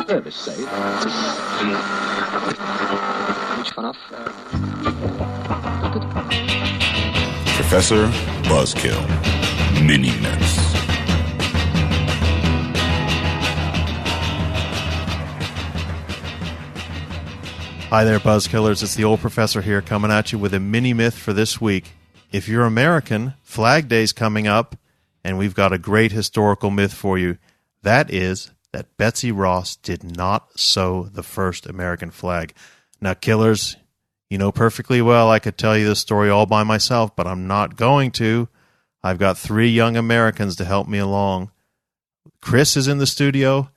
Service safe. Professor Buzzkill. Mini Myths. Hi there, Buzzkillers. It's the old professor here coming at you with a mini myth for this week. If you're American, Flag Day's coming up, and we've got a great historical myth for you. That is that Betsy Ross did not sew the first American flag. Now, killers, you know perfectly well I could tell you this story all by myself, but I'm not going to. I've got 3 young Americans to help me along. Chris is in the studio,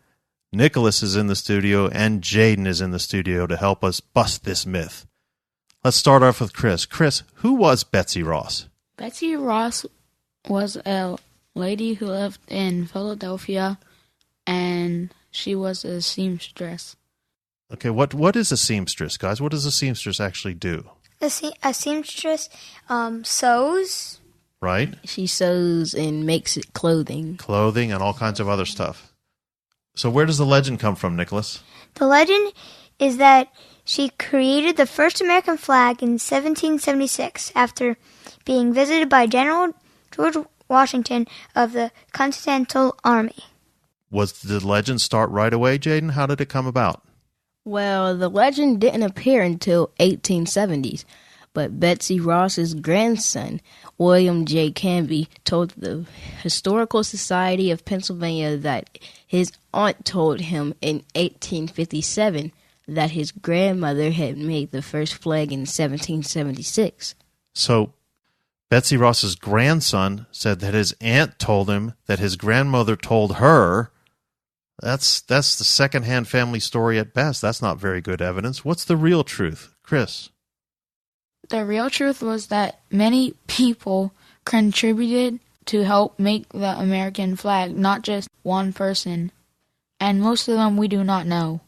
Nicholas is in the studio, and Jaden is in the studio to help us bust this myth. Let's start off with Chris. Chris, who was Betsy Ross? Betsy Ross was a lady who lived in Philadelphia, and she was a seamstress. Okay, what is a seamstress, guys? What does a seamstress actually do? A seamstress sews. Right? She sews and makes clothing. Clothing and all kinds of other stuff. So where does the legend come from, Nicholas? The legend is that she created the first American flag in 1776 after being visited by General George Washington of the Continental Army. Was the legend start right away, Jaden? How did it come about? Well, the legend didn't appear until 1870s, but Betsy Ross's grandson, William J. Canby, told the Historical Society of Pennsylvania that his aunt told him in 1857 that his grandmother had made the first flag in 1776. So Betsy Ross's grandson said that his aunt told him that his grandmother told her. That's the second-hand family story at best. That's not very good evidence. What's the real truth? Chris? The real truth was that many people contributed to help make the American flag, not just one person. And most of them we do not know.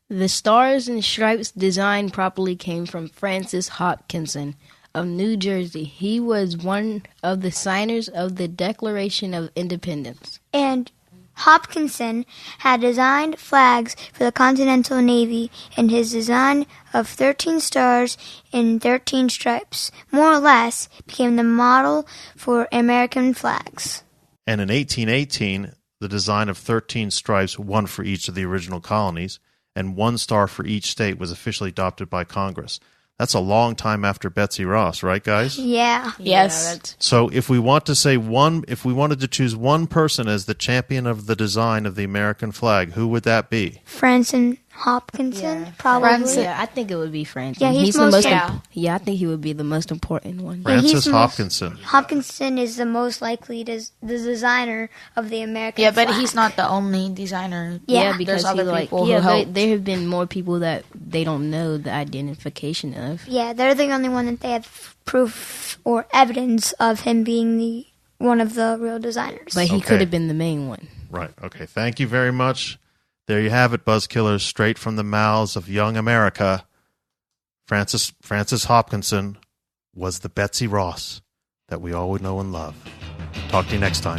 The stars and stripes design probably came from Francis Hopkinson of New Jersey. He was one of the signers of the Declaration of Independence. And Hopkinson had designed flags for the Continental Navy, and his design of 13 stars and 13 stripes more or less became the model for American flags. And in 1818, the design of 13 stripes, one for each of the original colonies, and 1 star for each state was officially adopted by Congress. That's a long time after Betsy Ross, right, guys? Yeah. Yes. So if we wanted to choose one person as the champion of the design of the American flag, who would that be? Francis Hopkinson, probably. Francis. Yeah, I think it would be Francis. Yeah, he's the most- most. yeah. I think he would be the most important one. Francis he's the most- Hopkinson. Hopkinson is the most likely the designer of the American Yeah, flag. but he's not the only designer. Yeah, because there's other he people who helped. there have been more people that they don't know the identification of. Yeah, they're the only one that they have proof or evidence of him being one of the real designers. But he Okay. could have been the main one. Right. Okay. Thank you very much. There you have it, Buzzkillers, straight from the mouths of young America. Francis Hopkinson was the Betsy Ross that we all would know and love. Talk to you next time.